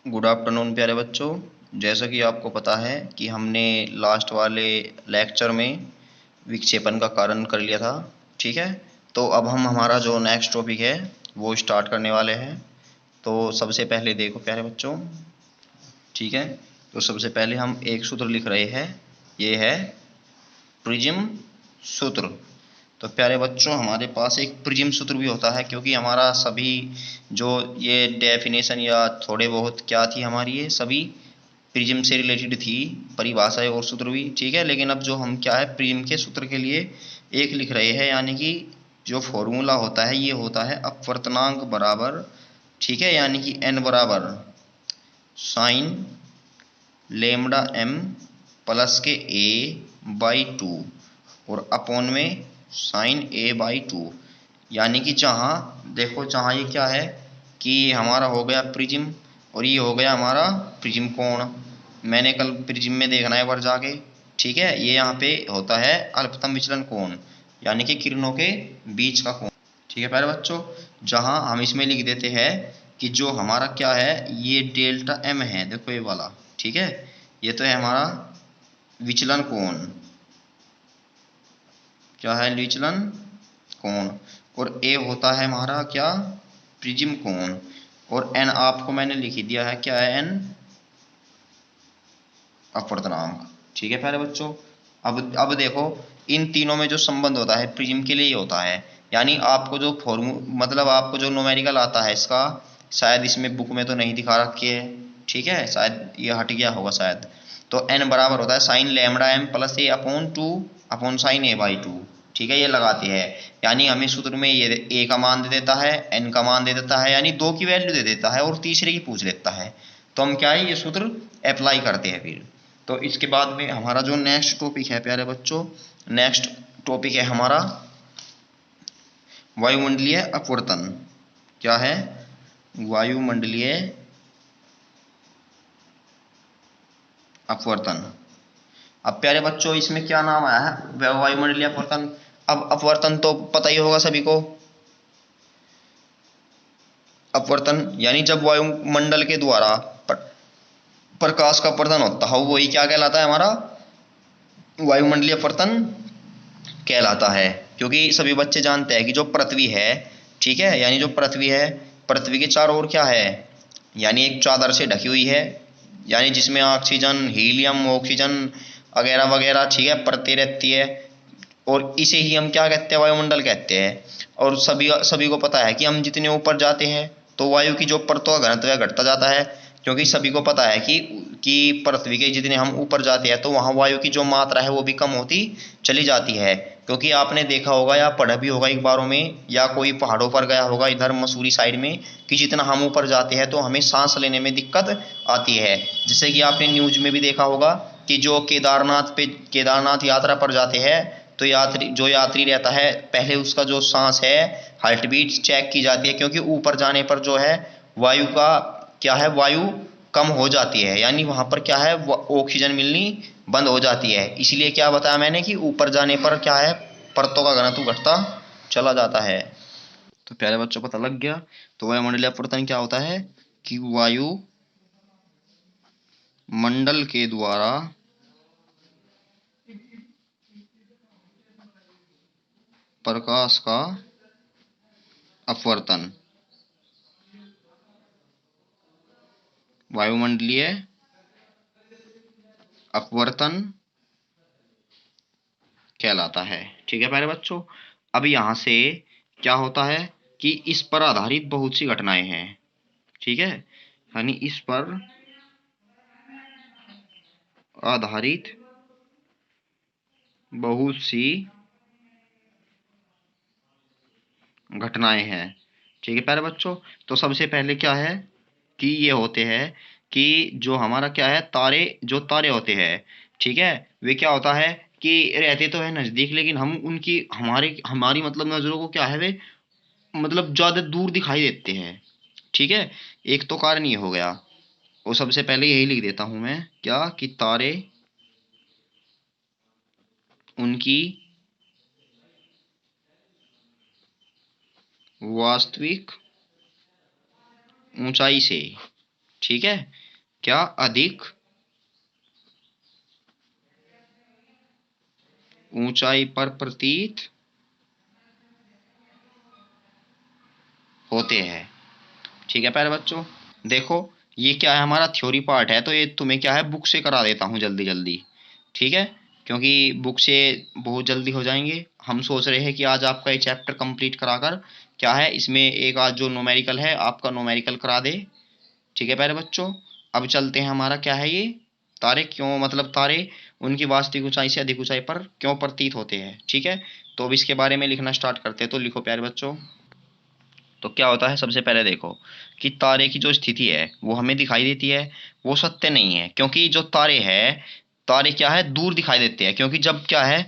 Good afternoon प्यारे बच्चों। जैसा कि आपको पता है कि हमने लास्ट वाले लेक्चर में विक्षेपण का कारण कर लिया था। ठीक है, तो अब हम हमारा जो नेक्स्ट टॉपिक है वो स्टार्ट करने वाले हैं। तो सबसे पहले देखो प्यारे बच्चों, ठीक है, तो सबसे पहले हम एक सूत्र लिख रहे हैं, ये है प्रिज्म सूत्र। तो प्यारे बच्चों हमारे पास एक प्रिज्म सूत्र भी होता है, क्योंकि हमारा सभी जो ये डेफिनेशन या थोड़े बहुत क्या थी हमारी, ये सभी प्रिज्म से रिलेटेड थी, परिभाषाएं और सूत्र भी। ठीक है, लेकिन अब जो हम क्या है प्रिज्म के सूत्र के लिए एक लिख रहे हैं, यानी कि जो फॉर्मूला होता है ये होता है अपवर्तनांक बराबर, ठीक है, यानी कि n बराबर साइन लेमडा m प्लस के a/2 और अपॉन में साइन a/2। यानी कि जहाँ देखो, जहाँ ये क्या है कि हमारा हो गया प्रिज्म और ये हो गया हमारा प्रिज्म कोण। मैंने कल प्रिज्म में देखना है एक बार जाके। ठीक है, ये यहाँ पे होता है अल्पतम विचलन कोण, यानी कि किरणों के बीच का कोण। ठीक है प्यारे बच्चों, जहाँ हम इसमें लिख देते हैं कि जो हमारा क्या है ये डेल्टा m है, देखो ये वाला। ठीक है, ये तो है हमारा विचलन कोण, क्या है विचलन कोण, और ए होता है हमारा क्या प्रिज्म कोण, और एन आपको मैंने लिख ही दिया है, क्या है एन अपवर्तनांक। ठीक है प्यारे बच्चों, अब देखो इन तीनों में जो संबंध होता है प्रिज्म के लिए होता है, यानी आपको जो मतलब आपको जो न्यूमेरिकल आता है इसका, शायद इसमें बुक में तो नहीं दिखा रखी है। ठीक है, शायद ये हट गया होगा शायद। तो एन बराबर होता है साइन लेमडा एम प्लस ए अपॉन 2 अपॉन साइन a/2। ठीक है, ये लगाती है, यानी हमें सूत्र में ये ए का मान दे देता है, एन का मान दे देता है, यानी दो की वैल्यू दे देता है और तीसरे की पूछ लेता है। तो हम क्या है ये सूत्र अप्लाई करते हैं फिर। तो इसके बाद में हमारा जो नेक्स्ट टॉपिक है प्यारे बच्चों, नेक्स्ट टॉपिक है हमारा वायुमंडलीय अपवर्तन। क्या है वायुमंडलीय अपवर्तन। अब प्यारे बच्चों इसमें क्या नाम आया है वायुमंडलीय अपवर्तन। अब अपवर्तन तो पता ही होगा सभी को। अपवर्तन यानी जब वायुमंडल के द्वारा प्रकाश का अपवर्तन होता है, वही क्या कहलाता है हमारा वायुमंडलीय अपवर्तन कहलाता है। क्योंकि सभी बच्चे जानते हैं कि जो पृथ्वी है, ठीक है, यानी जो पृथ्वी है, पृथ्वी के चारों ओर क्या है, यानी एक चादर से ढकी हुई है, यानी जिसमें ऑक्सीजन हीलियम ऑक्सीजन वगैरह वगैरह, ठीक है, परतें रहती है, और इसे ही हम क्या कहते हैं वायुमंडल कहते हैं। और सभी सभी को पता है कि हम जितने ऊपर जाते हैं तो वायु की जो परतों का घनत्व घटता जाता है, क्योंकि सभी को पता है कि पृथ्वी के जितने हम ऊपर जाते हैं तो वहाँ वायु की जो मात्रा है वो भी कम होती चली जाती है। क्योंकि आपने देखा होगा या पढ़ा भी होगा अखबारों में, या कोई पहाड़ों पर गया होगा इधर मसूरी साइड में, कि जितना हम ऊपर जाते हैं तो हमें सांस लेने में दिक्कत आती है। जैसे कि आपने न्यूज में भी देखा होगा कि जो केदारनाथ यात्रा पर जाते हैं तो यात्री रहता है, पहले उसका जो सांस है हार्ट बीट चेक की जाती है, क्योंकि ऊपर जाने पर जो है वायु का क्या है वायु कम हो जाती है, यानी वहां पर क्या है ऑक्सीजन मिलनी बंद हो जाती है। इसलिए क्या बताया मैंने कि ऊपर जाने पर क्या है परतों का घनत्व घटता चला जाता है। तो प्यारे बच्चों पता लग गया। तो वायुमंडलीय अपवर्तन क्या होता है कि वायु मंडल के द्वारा प्रकाश का अपवर्तन वायुमंडलीय अपवर्तन कहलाता है। ठीक है प्यारे बच्चों, अब यहां से क्या होता है कि इस पर आधारित बहुत सी घटनाएं हैं। ठीक है, यानी इस पर आधारित बहुत सी घटनाएं हैं। ठीक है प्यारे बच्चों, तो सबसे पहले क्या है कि ये होते हैं कि जो हमारा क्या है तारे होते हैं, ठीक है, वे क्या होता है कि रहते तो है नजदीक, लेकिन हम उनकी हमारी हमारी मतलब नजरों को क्या है वे मतलब ज्यादा दूर दिखाई देते हैं। ठीक है, एक तो कारण ये हो गया, और सबसे पहले यही लिख देता हूं मैं क्या कि तारे उनकी वास्तविक ऊंचाई से, ठीक है, क्या अधिक ऊंचाई पर प्रतीत होते हैं। ठीक है प्यारे बच्चों, देखो ये क्या है, हमारा थ्योरी पार्ट है, तो ये तुम्हें क्या है बुक से करा देता हूँ जल्दी जल्दी। ठीक है, क्योंकि बुक से बहुत जल्दी हो जाएंगे। हम सोच रहे हैं कि आज आपका ये चैप्टर कंप्लीट कराकर क्या है, इसमें एक आज जो न्यूमेरिकल है आपका न्यूमेरिकल करा दे। ठीक है प्यारे बच्चों, अब चलते हैं, हमारा क्या है ये, तारे क्यों, मतलब तारे उनकी वास्तविक ऊंचाई से अधिक ऊंचाई पर क्यों प्रतीत होते हैं। ठीक है, तो अब इसके बारे में लिखना स्टार्ट करते हैं, तो लिखो प्यारे बच्चों। तो क्या होता है, सबसे पहले देखो कि तारे की जो स्थिति है वो हमें दिखाई देती है, वो सत्य नहीं है, क्योंकि जो तारे हैं, तारे क्या है दूर दिखाई देते हैं, क्योंकि जब क्या है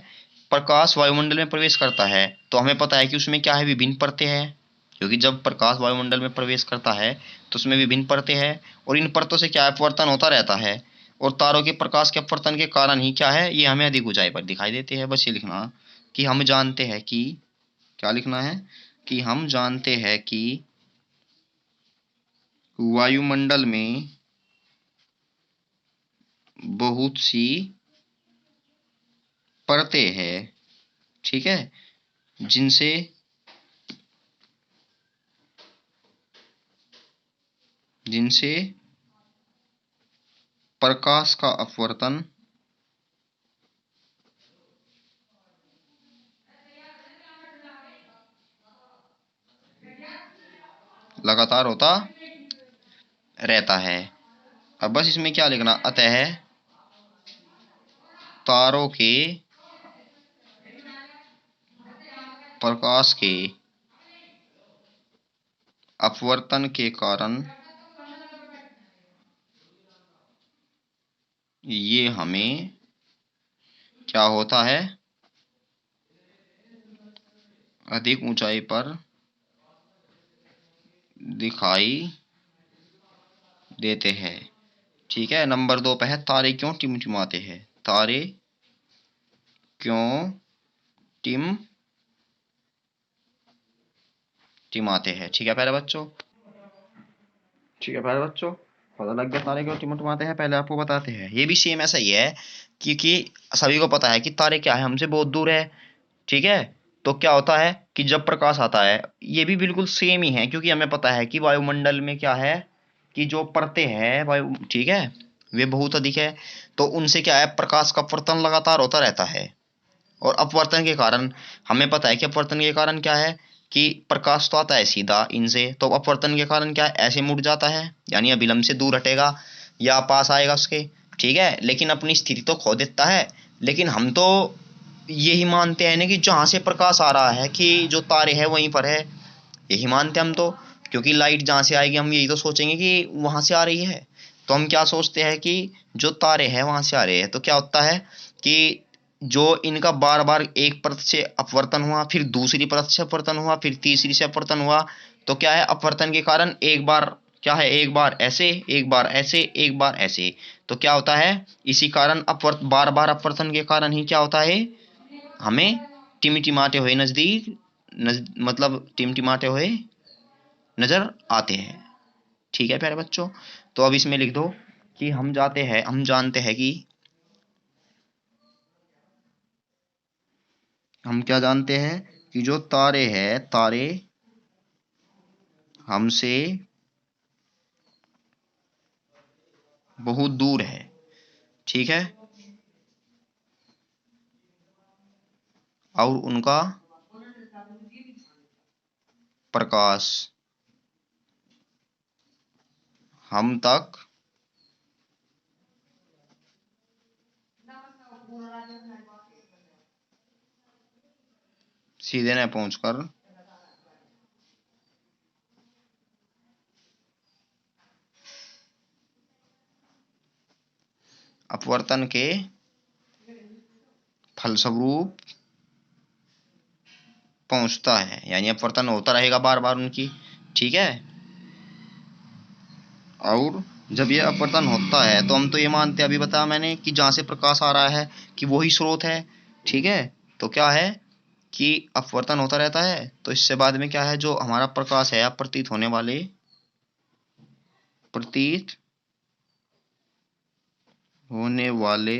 प्रकाश वायुमंडल में प्रवेश करता है तो हमें पता है कि उसमें क्या है विभिन्न परतें हैं, क्योंकि जब प्रकाश वायुमंडल में प्रवेश करता है तो उसमें विभिन्न परतें हैं, और इन परतों से क्या है अपवर्तन होता रहता है, और तारों के प्रकाश के अपवर्तन के कारण ही क्या है ये हमें अधिक ऊंचाई पर दिखाई देते हैं। बस ये लिखना कि हम जानते हैं कि, क्या लिखना है कि हम जानते हैं कि वायुमंडल में बहुत सी परतें हैं, ठीक है, जिनसे जिनसे प्रकाश का अपवर्तन लगातार होता रहता है। अब बस इसमें क्या लिखना, अतः तारों के प्रकाश के अपवर्तन के कारण ये हमें क्या होता है, अधिक ऊंचाई पर दिखाई देते हैं। ठीक है, नंबर 2 पे है तारे क्यों टिमटिमाते हैं, तारे क्यों टिमाते हैं। ठीक है प्यारे बच्चों, ठीक है प्यारे बच्चों, पता लग गया तारे क्यों टिमटिमाते हैं। पहले आपको बताते हैं, ये भी सेम ऐसा ही है, क्योंकि सभी को पता है कि तारे क्या है हमसे बहुत दूर है। ठीक है, तो क्या होता है कि जब प्रकाश आता है, ये भी बिल्कुल सेम ही है, क्योंकि हमें पता है कि वायुमंडल में क्या है कि जो परतें हैं वायु, ठीक है, वे बहुत अधिक है, तो उनसे क्या है प्रकाश का अपवर्तन लगातार होता रहता है, और अपवर्तन के कारण हमें पता है कि अपवर्तन के कारण क्या है कि प्रकाश तो आता है सीधा इनसे, तो अपवर्तन के कारण क्या है ऐसे मुड़ जाता है, यानी अभिलंब से दूर हटेगा या पास आएगा उसके। ठीक है, लेकिन अपनी स्थिति तो खो देता है। लेकिन हम तो यही मानते हैं ना कि जहां से प्रकाश आ रहा है कि जो तारे हैं वहीं पर है, यही मानते हैं हम तो, क्योंकि लाइट जहां से आएगी हम यही तो सोचेंगे कि वहां से आ रही है। तो हम क्या सोचते हैं कि जो तारे हैं वहां से आ रहे हैं, तो क्या होता है कि जो इनका बार बार एक परत से अपवर्तन हुआ, फिर दूसरी परत से अपवर्तन हुआ, फिर तीसरी से अपवर्तन हुआ, तो क्या है अपवर्तन के कारण एक बार क्या है, एक बार ऐसे, एक बार ऐसे, एक बार ऐसे, तो क्या होता है इसी कारण अपवर्त बार बार अपवर्तन के कारण ही क्या होता है हमें टिमटिमाते हुए नजदीक मतलब टिमटिमाते हुए नजर आते हैं। ठीक है प्यारे बच्चों, तो अब इसमें लिख दो कि हम जानते हैं कि, हम क्या जानते हैं कि जो तारे हैं, तारे हमसे बहुत दूर है। ठीक है, और उनका प्रकाश हम तक सीधे न पहुंचकर अपवर्तन के फलस्वरूप पहुंचता है, यानी अपवर्तन होता रहेगा बार बार उनकी। ठीक है, और जब ये अपवर्तन होता है तो हम तो ये मानते हैं, अभी बताया मैंने, कि जहां से प्रकाश आ रहा है कि वही स्रोत है। ठीक है, तो क्या है कि अपवर्तन होता रहता है, तो इससे बाद में क्या है जो हमारा प्रकाश है प्रतीत होने वाले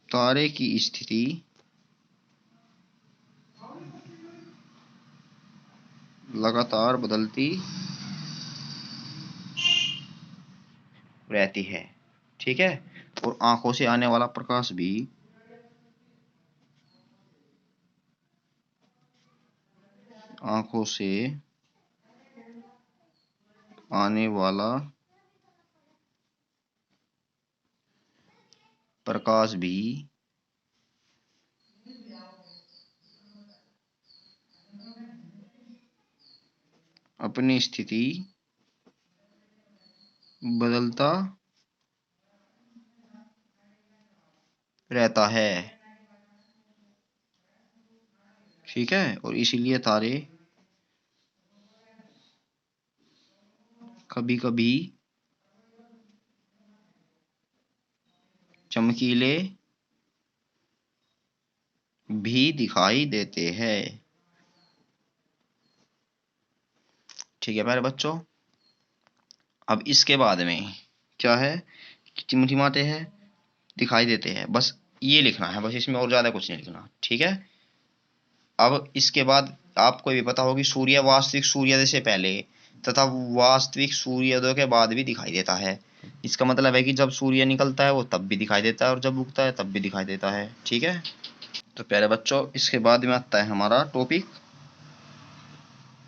तारे की स्थिति लगातार बदलती रहती है। ठीक है, और आंखों से आने वाला प्रकाश भी आंखों से आने वाला प्रकाश भी अपनी स्थिति बदलता रहता है। ठीक है, और इसीलिए तारे कभी कभी चमकीले भी दिखाई देते हैं। ठीक है प्यारे बच्चों, अब इसके बाद में क्या है कि टिमटिमाते हैं, दिखाई देते हैं, बस ये लिखना है, बस इसमें और ज्यादा कुछ नहीं लिखना। ठीक है, अब इसके बाद आपको भी पता होगी सूर्य वास्तविक सूर्योदय से पहले तथा वास्तविक सूर्योदय के बाद भी दिखाई देता है। इसका मतलब है कि जब सूर्य निकलता है वो तब भी दिखाई देता है और जब उगता है तब भी दिखाई देता है। ठीक है, तो प्यारे बच्चों इसके बाद में आता है हमारा टॉपिक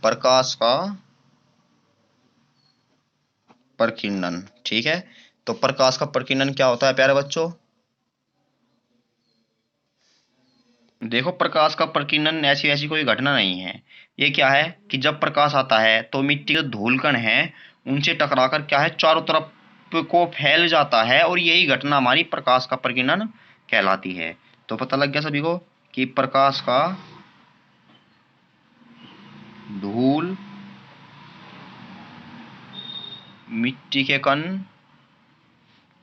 प्रकाश का प्रकीर्णन। ठीक है, तो प्रकाश का प्रकीर्णन क्या होता है प्यारे बच्चों? देखो, प्रकाश का प्रकीर्णन ऐसी ऐसी कोई घटना नहीं है। ये क्या है कि जब प्रकाश आता है तो मिट्टी के धूल कण है उनसे टकराकर क्या है चारों तरफ को फैल जाता है, और यही घटना हमारी प्रकाश का प्रकीर्णन कहलाती है। तो पता लग गया सभी को कि प्रकाश का धूल, मिट्टी के कण,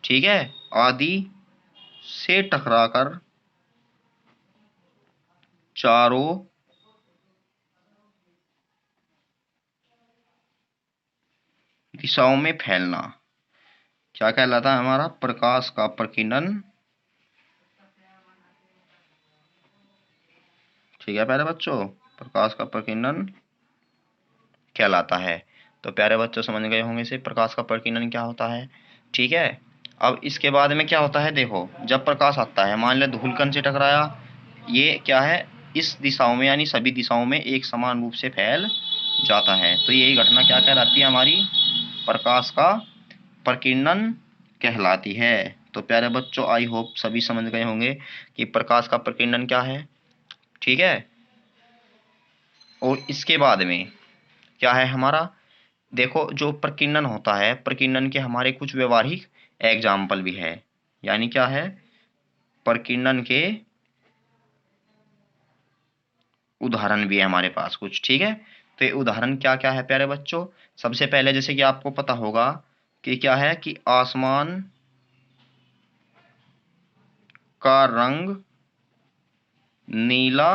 ठीक है, आदि से टकराकर चारों दिशाओं में फैलना क्या कहलाता है? हमारा प्रकाश का प्रकीर्णन। ठीक है प्यारे बच्चों, प्रकाश का प्रकीर्णन कहलाता है। तो प्यारे बच्चों समझ गए होंगे इसे प्रकाश का प्रकीर्णन क्या होता है। ठीक है, अब इसके बाद में क्या होता है, देखो जब प्रकाश आता है, मान लो धूलकण से टकराया, ये क्या है इस दिशाओं में यानी सभी दिशाओं में एक समान रूप से फैल जाता है। तो यही घटना क्या कहलाती है? हमारी प्रकाश का प्रकीर्णन कहलाती है। तो प्यारे बच्चों आई होप सभी समझ गए होंगे कि प्रकाश का प्रकीर्णन क्या है। ठीक है, और इसके बाद में क्या है हमारा, देखो जो प्रकीर्णन होता है, प्रकीर्णन के हमारे कुछ व्यवहारिक एग्जाम्पल भी है, यानी क्या है प्रकीर्णन के उदाहरण भी है हमारे पास कुछ। ठीक है, तो ये उदाहरण क्या क्या है प्यारे बच्चों? सबसे पहले जैसे कि आपको पता होगा कि क्या है कि आसमान का रंग नीला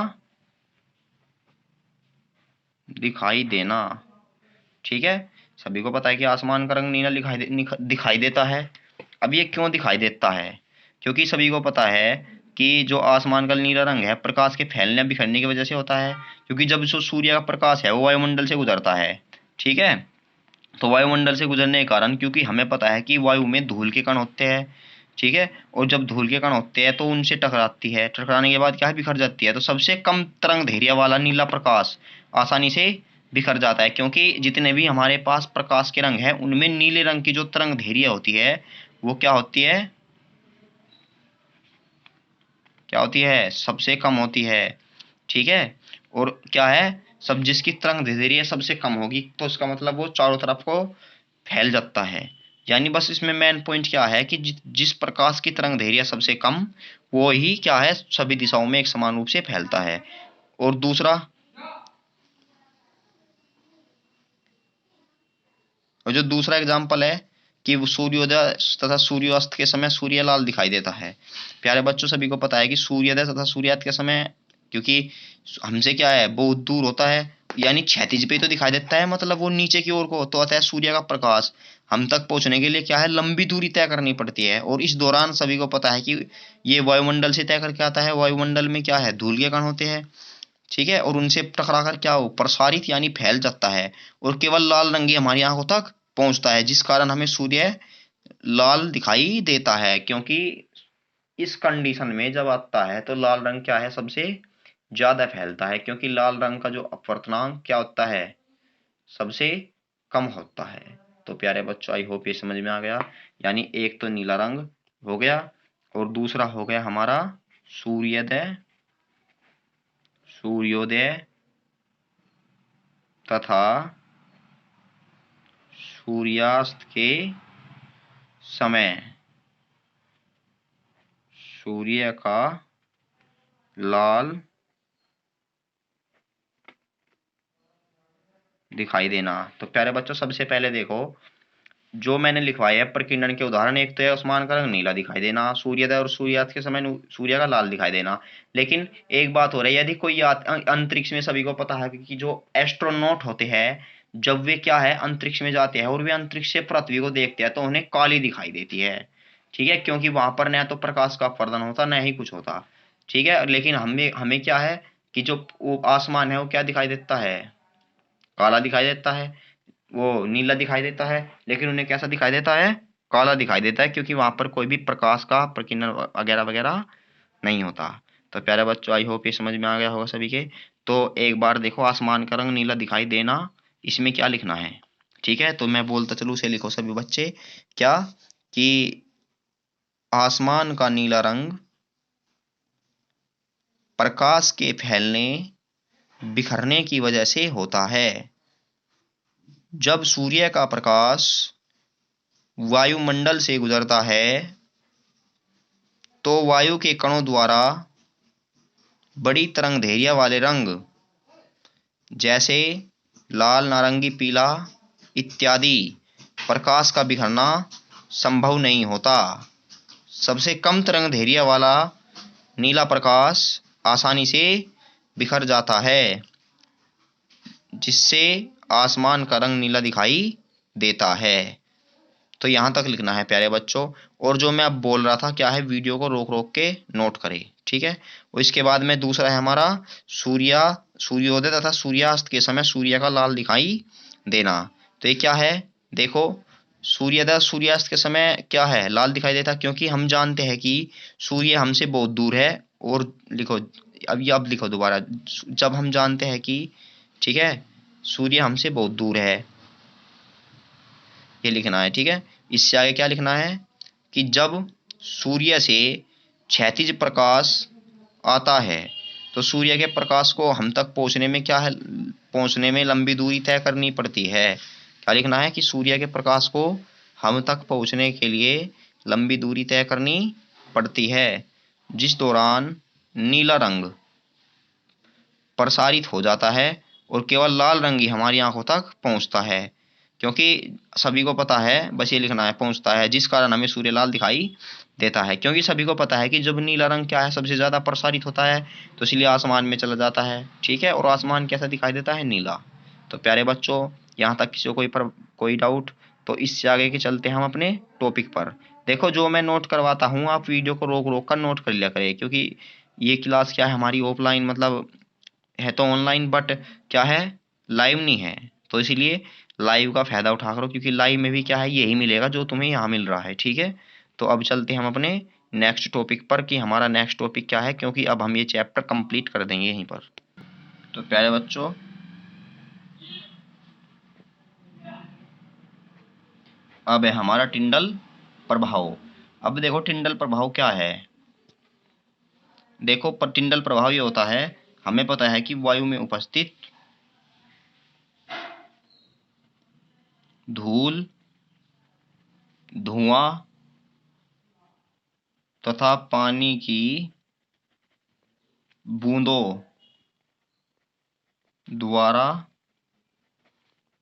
दिखाई देना। ठीक है, सभी को पता है कि आसमान का रंग नीला दिखाई देता है। अब ये क्यों दिखाई देता है? क्योंकि सभी को पता है कि जो आसमान का नीला रंग है प्रकाश के फैलने बिखरने की वजह से होता है, क्योंकि जब जो सूर्य का प्रकाश है वो वायुमंडल से गुजरता है। ठीक है, तो वायुमंडल से गुजरने के कारण, क्योंकि हमें पता है कि वायु में धूल के कण होते हैं, ठीक है, और जब धूल के कण होते हैं तो उनसे टकराती है, टकराने के बाद क्या है बिखर जाती है, तो सबसे कम तरंग दैर्घ्य वाला नीला प्रकाश आसानी से बिखर जाता है, क्योंकि जितने भी हमारे पास प्रकाश के रंग हैं उनमें नीले रंग की जो तरंग दैर्घ्य होती है वो क्या होती है, क्या होती है, सबसे कम होती है। ठीक है, और क्या है सब जिसकी तरंग दैर्घ्य सबसे कम होगी तो उसका मतलब वो चारों तरफ को फैल जाता है। यानी बस इसमें मेन पॉइंट क्या है कि जिस प्रकाश की तरंग दैर्घ्य सबसे कम वो ही क्या है सभी दिशाओं में एक समान रूप से फैलता है। और दूसरा, और जो दूसरा एग्जाम्पल है कि वो सूर्योदय तथा सूर्यास्त के समय सूर्य लाल दिखाई देता है। प्यारे बच्चों सभी को पता है कि सूर्योदय तथा सूर्यास्त के समय, क्योंकि हमसे क्या है बहुत दूर होता है, यानी क्षैतिज पे तो दिखाई देता है, मतलब वो नीचे की ओर को, तो अतः सूर्य का प्रकाश हम तक पहुंचने के लिए क्या है, लंबी दूरी तय करनी पड़ती है। और इस दौरान सभी को पता है कि ये वायुमंडल से तय करके आता है। वायुमंडल में क्या है, धूल के कण होते हैं, ठीक है, और उनसे टकराकर क्या हो, प्रसारित यानी फैल जाता है, और केवल लाल रंग ही हमारी आंखों तक पहुंचता है, जिस कारण हमें सूर्य लाल दिखाई देता है। क्योंकि इस कंडीशन में जब आता है तो लाल रंग क्या है, सबसे ज्यादा फैलता है, क्योंकि लाल रंग का जो अपवर्तनांक क्या होता है, सबसे कम होता है। तो प्यारे बच्चों, आई होप ये समझ में आ गया। यानी एक तो नीला रंग हो गया, और दूसरा हो गया हमारा सूर्योदय, सूर्योदय तथा सूर्यास्त के समय सूर्य का लाल दिखाई देना। तो प्यारे बच्चों, सबसे पहले देखो जो मैंने लिखवाया है प्रकीर्णन के उदाहरण, एक तो है आसमान का रंग नीला दिखाई देना, सूर्योदय और सूर्यास्त के समय सूर्य का लाल दिखाई देना। लेकिन एक बात हो रही है, यदि कोई अंतरिक्ष में, सभी को पता है कि जो एस्ट्रोनॉट होते हैं, जब वे क्या है अंतरिक्ष में जाते हैं और वे अंतरिक्ष से पृथ्वी को देखते हैं, तो उन्हें काली दिखाई देती है, ठीक है, क्योंकि वहां पर न तो प्रकाश का अपवर्तन होता, न ही कुछ होता, ठीक है। लेकिन हमें हमें क्या है कि जो वो आसमान है वो क्या दिखाई देता है, काला दिखाई देता है, वो नीला दिखाई देता है, लेकिन उन्हें कैसा दिखाई देता है, काला दिखाई देता है, क्योंकि वहां पर कोई भी प्रकाश का प्रकीर्णन वगैरह वगैरह नहीं होता। तो प्यारे बच्चों, आई होप ये समझ में आ गया होगा सभी के। तो एक बार देखो, आसमान का रंग नीला दिखाई देना, इसमें क्या लिखना है, ठीक है, तो मैं बोलता चलूँ, उसे लिखो सभी बच्चे। क्या, कि आसमान का नीला रंग प्रकाश के फैलने, बिखरने की वजह से होता है। जब सूर्य का प्रकाश वायुमंडल से गुजरता है, तो वायु के कणों द्वारा बड़ी तरंगदैर्घ्य वाले रंग, जैसे लाल, नारंगी, पीला इत्यादि, प्रकाश का बिखरना संभव नहीं होता। सबसे कम तरंगदैर्घ्य वाला नीला प्रकाश आसानी से बिखर जाता है, जिससे आसमान का रंग नीला दिखाई देता है। तो यहाँ तक लिखना है प्यारे बच्चों। और जो मैं अब बोल रहा था क्या है, वीडियो को रोक रोक के नोट करें, ठीक है। और इसके बाद में दूसरा है हमारा सूर्या सूर्योदय तथा सूर्यास्त के समय सूर्य का लाल दिखाई देना। तो ये क्या है, देखो, सूर्योदय सूर्यास्त के समय क्या है, लाल दिखाई देता, क्योंकि हम जानते हैं कि सूर्य हमसे बहुत दूर है। और लिखो, अब लिखो दोबारा, जब हम जानते हैं कि, ठीक है, सूर्य हमसे बहुत दूर है, ये लिखना है, ठीक है। इससे आगे क्या लिखना है, कि जब सूर्य से क्षैतिज प्रकाश आता है, तो सूर्य के प्रकाश को हम तक पहुंचने में क्या है, पहुंचने में लंबी दूरी तय करनी पड़ती है। क्या लिखना है, कि सूर्य के प्रकाश को हम तक पहुंचने के लिए लंबी दूरी तय करनी पड़ती है, जिस दौरान नीला रंग प्रसारित हो जाता है, और केवल लाल रंग ही हमारी आंखों तक पहुंचता है। क्योंकि सभी को पता है, बस ये लिखना है, पहुंचता है, जिस कारण हमें सूर्य लाल दिखाई देता है। क्योंकि सभी को पता है कि जब नीला रंग क्या है, सबसे ज्यादा प्रसारित होता है, तो इसलिए आसमान में चला जाता है, ठीक है, और आसमान कैसा दिखाई देता है, नीला। तो प्यारे बच्चों, यहाँ तक किसी को कोई डाउट, तो इससे आगे के चलते हैं हम अपने टॉपिक पर। देखो, जो मैं नोट करवाता हूँ, आप वीडियो को रोक रोक कर नोट कर लिया करें, क्योंकि ये क्लास क्या है हमारी, ऑफलाइन मतलब है तो ऑनलाइन, बट क्या है, लाइव नहीं है। तो इसीलिए लाइव का फायदा उठा करो, क्योंकि लाइव में भी क्या है, यही मिलेगा जो तुम्हें यहाँ मिल रहा है, ठीक है। तो अब चलते हैं हम अपने नेक्स्ट टॉपिक पर, कि हमारा नेक्स्ट टॉपिक क्या है, क्योंकि अब हम ये चैप्टर कंप्लीट कर देंगे यहीं पर। तो प्यारे बच्चों, अब है हमारा टिंडल प्रभाव। अब देखो, टिंडल प्रभाव क्या है। देखो, टिंडल प्रभाव ये होता है, हमें पता है कि वायु में उपस्थित धूल, धुआं तथा पानी की बूंदों द्वारा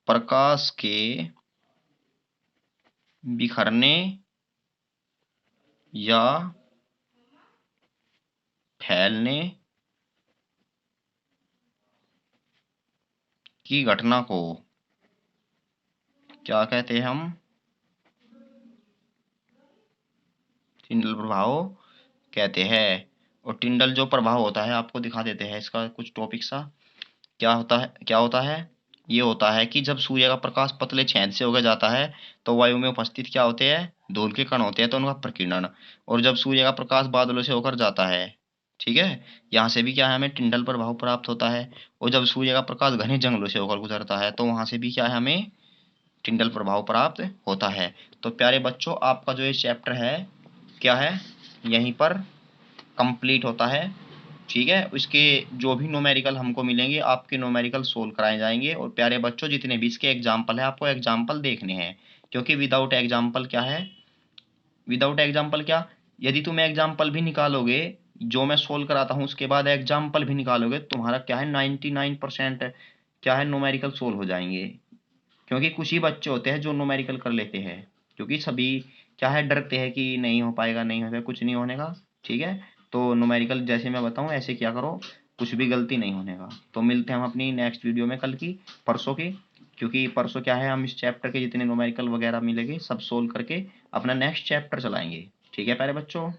प्रकाश के बिखरने या फैलने की घटना को क्या कहते हैं हम? टिंडल प्रभाव कहते हैं। और टिंडल जो प्रभाव होता है आपको दिखा देते हैं इसका कुछ टॉपिक सा। क्या होता है? ये होता है कि जब सूर्य का प्रकाश पतले छेद से होकर जाता है तो वायु में उपस्थित क्या होते हैं? धूल के कण होते हैं, तो उनका प्रकीर्णन। और जब सूर्य का प्रकाश बादलों से होकर जाता है, ठीक है, यहाँ से भी क्या है, हमें टिंडल प्रभाव प्राप्त होता है। और जब सूर्य का प्रकाश घने जंगलों से होकर गुजरता है तो वहां से भी क्या है, हमें टिंडल प्रभाव प्राप्त होता है। तो प्यारे बच्चों, आपका जो ये चैप्टर है क्या है, यहीं पर कंप्लीट होता है। ठीक है, इसके जो भी न्यूमेरिकल हमको मिलेंगे आपके न्यूमेरिकल सोल्व कराए जाएंगे। और प्यारे बच्चों, जितने भी इसके एग्जाम्पल है आपको एग्जाम्पल देखने हैं, क्योंकि विदाउट एग्जाम्पल क्या है, विदाउट एग्जाम्पल क्या, यदि तुम एग्जाम्पल भी निकालोगे, जो मैं सोल्व कराता हूँ उसके बाद एग्जाम्पल भी निकालोगे, तुम्हारा क्या है 99% क्या है न्यूमेरिकल सोल्व हो जाएंगे। क्योंकि कुछ ही बच्चे होते हैं जो न्यूमेरिकल कर लेते हैं, क्योंकि सभी क्या है, डरते हैं कि नहीं हो पाएगा, नहीं हो पाएगा, कुछ नहीं होने का। ठीक है, तो न्यूमेरिकल जैसे मैं बताऊं ऐसे क्या करो, कुछ भी गलती नहीं होने का। तो मिलते हैं हम अपनी नेक्स्ट वीडियो में कल की, परसों की, क्योंकि परसों क्या है, हम इस चैप्टर के जितने न्यूमेरिकल वगैरह मिलेंगे सब सोल्व करके अपना नेक्स्ट चैप्टर चलाएंगे। ठीक है प्यारे बच्चों।